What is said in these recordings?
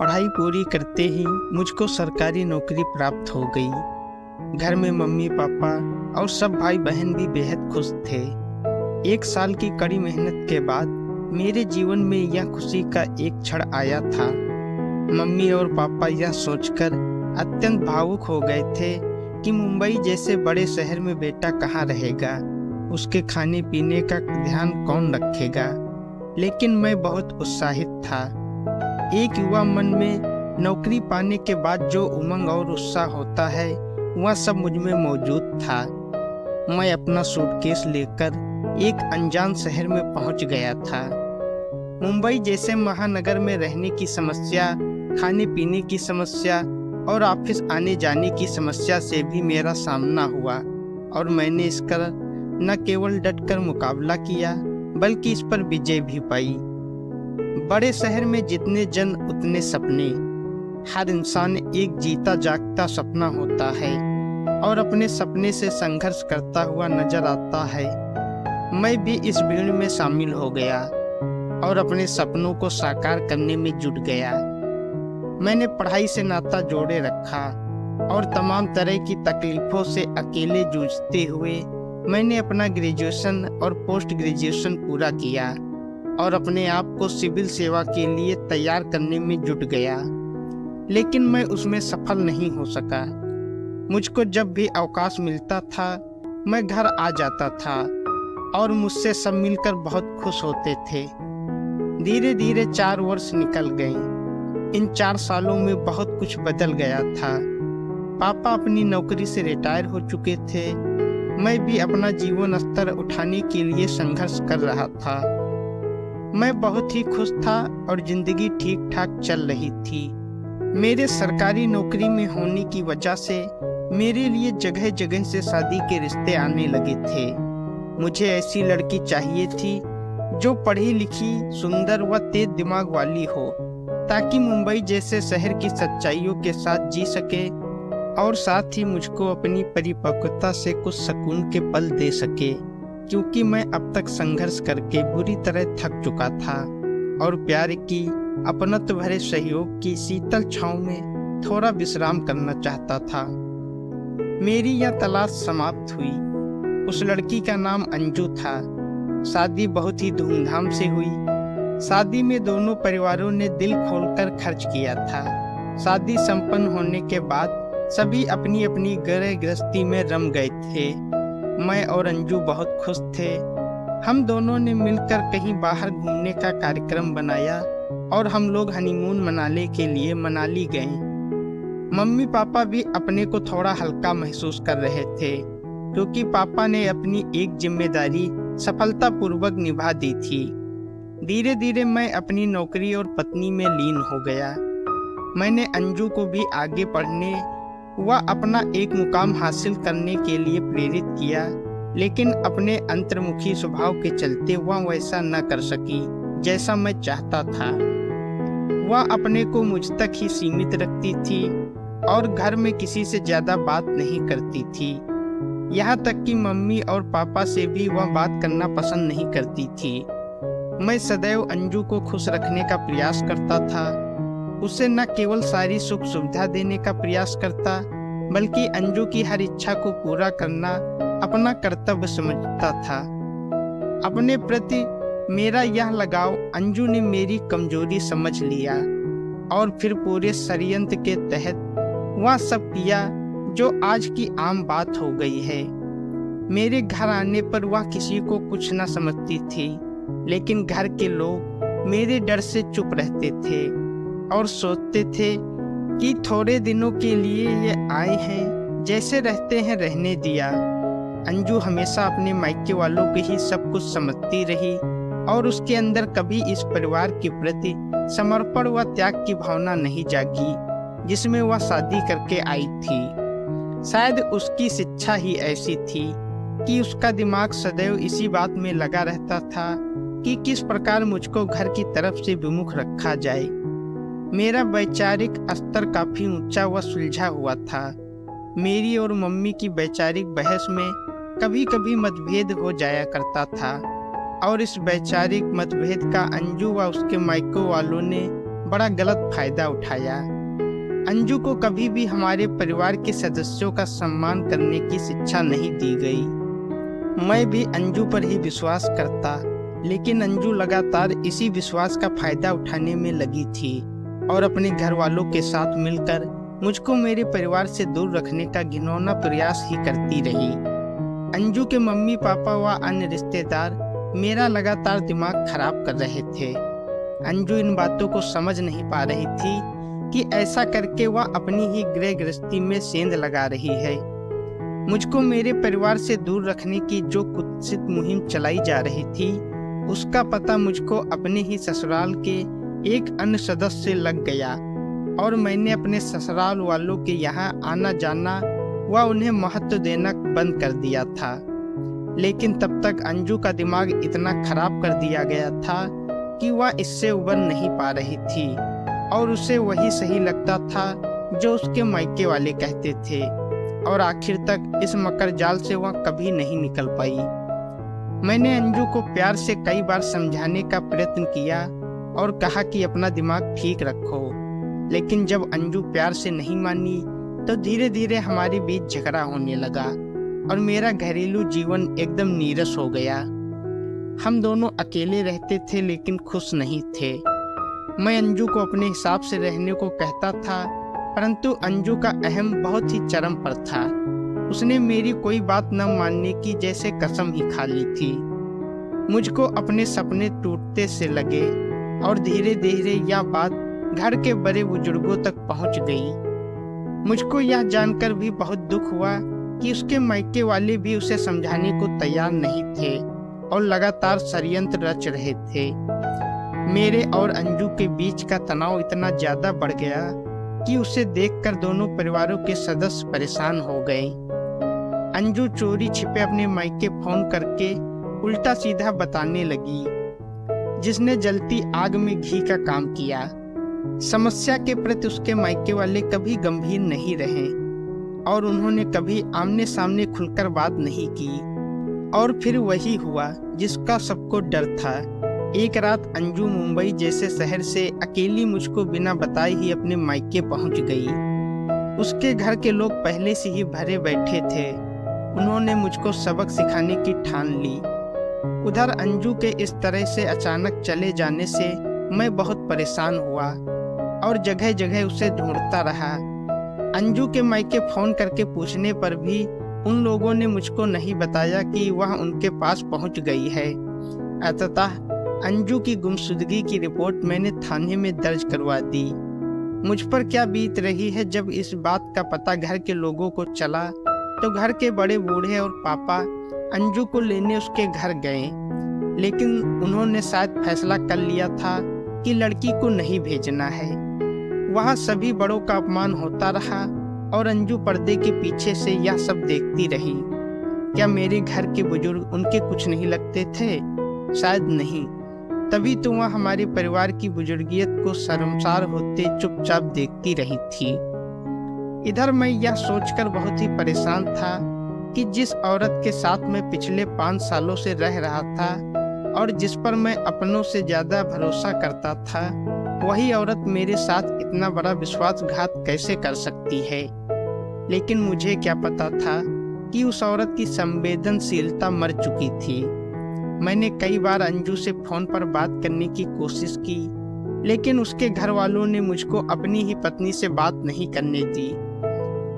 पढ़ाई पूरी करते ही मुझको सरकारी नौकरी प्राप्त हो गई। घर में मम्मी पापा और सब भाई बहन भी बेहद खुश थे। 1 साल की कड़ी मेहनत के बाद मेरे जीवन में यह खुशी का एक क्षण आया था। मम्मी और पापा यह सोचकर अत्यंत भावुक हो गए थे कि मुंबई जैसे बड़े शहर में बेटा कहाँ रहेगा, उसके खाने पीने का ध्यान कौन रखेगा। लेकिन मैं बहुत उत्साहित था। एक युवा मन में नौकरी पाने के बाद जो उमंग और उत्साह होता है वह सब मुझ में मौजूद था। मैं अपना सूटकेस लेकर एक अनजान शहर में पहुंच गया था। मुंबई जैसे महानगर में रहने की समस्या, खाने पीने की समस्या और ऑफिस आने जाने की समस्या से भी मेरा सामना हुआ और मैंने इसका न केवल डटकर मुकाबला किया बल्कि इस पर विजय भी पाई। बड़े शहर में जितने जन उतने सपने। हर इंसान एक जीता जागता सपना होता है और अपने सपने से संघर्ष करता हुआ नजर आता है। मैं भी इस भीड़ में शामिल हो गया और अपने सपनों को साकार करने में जुट गया। मैंने पढ़ाई से नाता जोड़े रखा और तमाम तरह की तकलीफों से अकेले जूझते हुए मैंने अपना ग्रेजुएशन और पोस्ट ग्रेजुएशन पूरा किया और अपने आप को सिविल सेवा के लिए तैयार करने में जुट गया। लेकिन मैं उसमें सफल नहीं हो सका। मुझको जब भी अवकाश मिलता था मैं घर आ जाता था और मुझसे सब मिलकर बहुत खुश होते थे। धीरे धीरे 4 वर्ष निकल गए। इन 4 सालों में बहुत कुछ बदल गया था। पापा अपनी नौकरी से रिटायर हो चुके थे। मैं भी अपना जीवन स्तर उठाने के लिए संघर्ष कर रहा था। मैं बहुत ही खुश था और जिंदगी ठीक ठाक चल रही थी। मेरे सरकारी नौकरी में होने की वजह से मेरे लिए जगह जगह से शादी के रिश्ते आने लगे थे। मुझे ऐसी लड़की चाहिए थी जो पढ़ी लिखी, सुंदर व तेज दिमाग वाली हो, ताकि मुंबई जैसे शहर की सच्चाइयों के साथ जी सके और साथ ही मुझको अपनी परिपक्वता से कुछ सुकून के पल दे सके, क्योंकि मैं अब तक संघर्ष करके बुरी तरह थक चुका था और प्यार की अपनत्व भरे सहयोग की शीतल छांव में थोड़ा विश्राम करना चाहता था। मेरी यह तलाश समाप्त हुई। उस लड़की का नाम अंजू था। शादी बहुत ही धूमधाम से हुई। शादी में दोनों परिवारों ने दिल खोलकर खर्च किया था। शादी संपन्न होने के बाद सभी अपनी अपनी गृह गृहस्थी में रम गए थे। मैं और अंजू बहुत खुश थे। हम दोनों ने मिलकर कहीं बाहर घूमने का कार्यक्रम बनाया और हम लोग हनीमून मनाने के लिए मनाली गए। मम्मी पापा भी अपने को थोड़ा हल्का महसूस कर रहे थे, क्योंकि पापा ने अपनी एक जिम्मेदारी सफलतापूर्वक निभा दी थी। धीरे धीरे मैं अपनी नौकरी और पत्नी में लीन हो गया। मैंने अंजू को भी आगे पढ़ने व अपना एक मुकाम हासिल करने के लिए प्रेरित किया, लेकिन अपने अंतर्मुखी स्वभाव के चलते वह वैसा न कर सकी जैसा मैं चाहता था। वह अपने को मुझ तक ही सीमित रखती थी और घर में किसी से ज्यादा बात नहीं करती थी। यहाँ तक कि मम्मी और पापा से भी वह बात करना पसंद नहीं करती थी। मैं सदैव अंजू को खुश रखने का प्रयास करता था। उसे न केवल सारी सुख सुविधा देने का प्रयास करता, बल्कि अंजू की हर इच्छा को पूरा करना अपना कर्तव्य समझता था। अपने प्रति मेरा यह लगाव अंजू ने मेरी कमजोरी समझ लिया और फिर पूरे षड्यंत्र के तहत वह सब किया जो आज की आम बात हो गई है। मेरे घर आने पर वह किसी को कुछ न समझती थी, लेकिन घर के लोग मेरे डर से चुप रहते थे और सोचते थे कि थोड़े दिनों के लिए ये आए हैं, जैसे रहते हैं रहने दिया। अंजू हमेशा अपने मायके वालों के ही सब कुछ समझती रही और उसके अंदर कभी इस परिवार के प्रति समर्पण व त्याग की भावना नहीं जागी जिसमें वह शादी करके आई थी। शायद उसकी शिक्षा ही ऐसी थी कि उसका दिमाग सदैव इसी बात में लगा रहता था कि किस प्रकार मुझको घर की तरफ से विमुख रखा जाए। मेरा वैचारिक स्तर काफी ऊंचा व सुलझा हुआ था। मेरी और मम्मी की वैचारिक बहस में कभी कभी मतभेद हो जाया करता था और इस वैचारिक मतभेद का अंजू व उसके मायके वालों ने बड़ा गलत फायदा उठाया। अंजू को कभी भी हमारे परिवार के सदस्यों का सम्मान करने की शिक्षा नहीं दी गई। मैं भी अंजू पर ही विश्वास करता, लेकिन अंजू लगातार इसी विश्वास का फायदा उठाने में लगी थी और अपने घर वालों के साथ मिलकर मुझको मेरे परिवार से दूर रखने का घिनौना प्रयास ही करती रही। अंजू के मम्मी पापा व अन्य रिश्तेदार मेरा लगातार दिमाग खराब कर रहे थे। अंजू इन बातों को समझ नहीं पा रही थी कि ऐसा करके वह अपनी ही गृह गृहस्थी में सेंध लगा रही है। मुझको मेरे परिवार से दूर रखने की जो कुत्सित मुहिम चलाई जा रही थी, उसका पता मुझको अपने ही ससुराल के एक अन्य सदस्य से लग गया और मैंने अपने ससुराल वालों के यहाँ आना जाना व उन्हें महत्व देना बंद कर दिया था। लेकिन तब तक अंजू का दिमाग इतना खराब कर दिया गया था कि वह इससे उबर नहीं पा रही थी और उसे वही सही लगता था जो उसके मायके वाले कहते थे, और आखिर तक इस मकर जाल से वह कभी नहीं निकल पाई। मैंने अंजू को प्यार से कई बार समझाने का प्रयत्न किया और कहा कि अपना दिमाग ठीक रखो, लेकिन जब अंजू प्यार से नहीं मानी तो धीरे धीरे हमारे बीच झगड़ा होने लगा और मेरा घरेलू जीवन एकदम नीरस हो गया। हम दोनों अकेले रहते थे लेकिन खुश नहीं थे। मैं अंजू को अपने हिसाब से रहने को कहता था, परंतु अंजू का अहम बहुत ही चरम पर था। उसने मेरी कोई बात न मानने की जैसे कसम ही खा ली थी। मुझको अपने सपने टूटते से लगे और धीरे धीरे यह बात घर के बड़े बुजुर्गों तक पहुंच गई। मुझको यह जानकर भी बहुत दुख हुआ कि उसके मायके वाले भी उसे समझाने को तैयार नहीं थे और लगातार षड्यंत्र रच रहे थे। मेरे और अंजू के बीच का तनाव इतना ज्यादा बढ़ गया कि उसे देखकर दोनों परिवारों के सदस्य परेशान हो गए। अंजू चोरी छिपे अपने मायके फोन करके उल्टा सीधा बताने लगी, जिसने जलती आग में घी का काम किया। समस्या के प्रति उसके मायके वाले कभी गंभीर नहीं रहे और उन्होंने कभी आमने सामने खुलकर बात नहीं की। और फिर वही हुआ जिसका सबको डर था। एक रात अंजू मुंबई जैसे शहर से अकेली मुझको बिना बताए ही अपने मायके पहुंच गई। उसके घर के लोग पहले से ही भरे बैठे थे। उन्होंने मुझको सबक सिखाने की ठान ली। उधर अंजू के इस तरह से अचानक चले जाने से मैं बहुत परेशान हुआ और जगह जगह उसे ढूंढता रहा। अंजू के मायके फोन करके पूछने पर भी उन लोगों ने मुझको नहीं बताया कि वह उनके पास पहुंच गई है। अतः अंजू की गुमशुदगी की रिपोर्ट मैंने थाने में दर्ज करवा दी। मुझ पर क्या बीत रही है जब इस बात का पता घर के लोगों को चला तो घर के बड़े बूढ़े और पापा अंजू को लेने उसके घर गए, लेकिन उन्होंने शायद फैसला कर लिया था कि लड़की को नहीं भेजना है। वहाँ सभी बड़ों का अपमान होता रहा और अंजू पर्दे के पीछे से यह सब देखती रही। क्या मेरे घर के बुजुर्ग उनके कुछ नहीं लगते थे? शायद नहीं, तभी तो वह हमारे परिवार की बुजुर्गियत को शर्मसार होते चुपचाप देखती रही थी। इधर मैं यह सोचकर बहुत ही परेशान था कि जिस औरत के साथ मैं पिछले 5 सालों से रह रहा था और जिस पर मैं अपनों से ज्यादा भरोसा करता था, वही औरत मेरे साथ इतना बड़ा विश्वासघात कैसे कर सकती है। लेकिन मुझे क्या पता था कि उस औरत की संवेदनशीलता मर चुकी थी। मैंने कई बार अंजू से फोन पर बात करने की कोशिश की, लेकिन उसके घर वालों ने मुझको अपनी ही पत्नी से बात नहीं करने दी।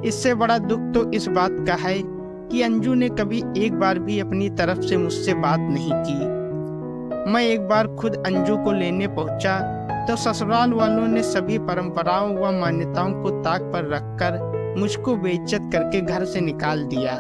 इससे बड़ा दुख तो इस बात का है कि अंजू ने कभी एक बार भी अपनी तरफ से मुझसे बात नहीं की। मैं एक बार खुद अंजू को लेने पहुंचा तो ससुराल वालों ने सभी परंपराओं व मान्यताओं को ताक पर रखकर मुझको बेइज्जत करके घर से निकाल दिया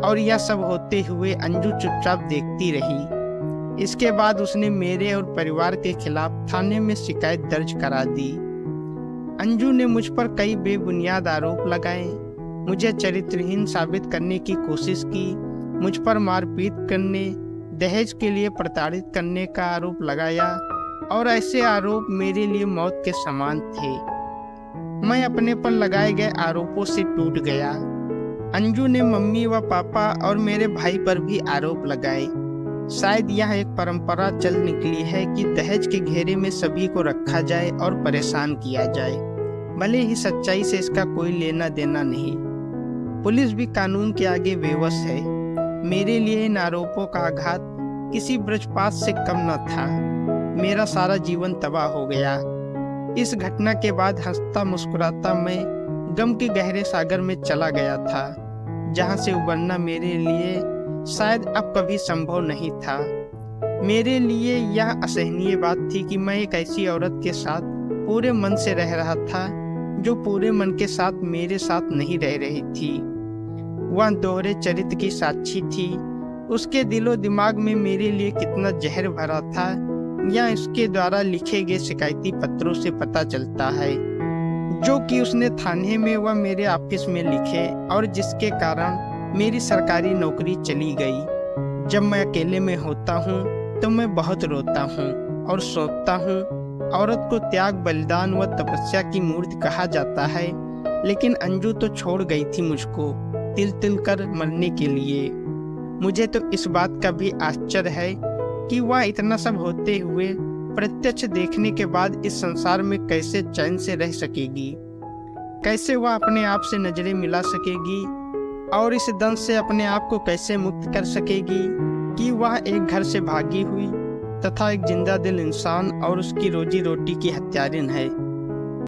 और यह सब होते हुए अंजू चुपचाप देखती रही। इसके बाद उसने मेरे और परिवार के खिलाफ थाने में शिकायत दर्ज करा दी। अंजू ने मुझ पर कई बेबुनियाद आरोप लगाए, मुझे चरित्रहीन साबित करने की कोशिश की, मुझ पर मारपीट करने, दहेज के लिए प्रताड़ित करने का आरोप लगाया और ऐसे आरोप मेरे लिए मौत के समान थे। मैं अपने पर लगाए गए आरोपों से टूट गया। अंजू ने मम्मी व पापा और मेरे भाई पर भी आरोप लगाए। शायद यह एक परंपरा चल निकली है कि दहेज के घेरे में सभी को रखा जाए और परेशान किया जाए, भले ही सच्चाई से इसका कोई लेना देना नहीं। पुलिस भी कानून के आगे बेबस है। मेरे लिए इन आरोपों का आघात किसी ब्रजपात से कम न था। मेरा सारा जीवन तबाह हो गया। इस घटना के बाद हंसता मुस्कुराता मैं गम के गहरे सागर में चला गया था, जहां से उबरना मेरे लिए शायद अब कभी संभव नहीं था। मेरे लिए यह असहनीय बात थी कि मैं एक ऐसी औरत के साथ पूरे मन से रह रहा था जो पूरे मन के साथ मेरे साथ नहीं रह रही थी। वह दोहरे चरित्र की साक्षी थी। उसके दिलो दिमाग में मेरे लिए कितना जहर भरा था, या उसके द्वारा लिखे गए शिकायती पत्रों से पता चलता है, जो कि उसने थाने में व मेरे ऑफिस में लिखे और जिसके कारण मेरी सरकारी नौकरी चली गई। जब मैं अकेले में होता हूँ तो मैं बहुत रोता हूँ और सोचता हूँ, औरत को त्याग, बलिदान व तपस्या की मूर्ति कहा जाता है, लेकिन अंजू तो छोड़ गई थी मुझको तिल तिल कर मरने के लिए। मुझे तो इस बात का भी आश्चर्य है कि वह इतना सब होते हुए प्रत्यक्ष देखने के बाद इस संसार में कैसे चैन से रह सकेगी, कैसे वह अपने आप से नजरें मिला सकेगी और इस दंश से अपने आप को कैसे मुक्त कर सकेगी कि वह एक घर से भागी हुई तथा एक जिंदा दिल इंसान और उसकी रोजी रोटी की हत्यारिन है।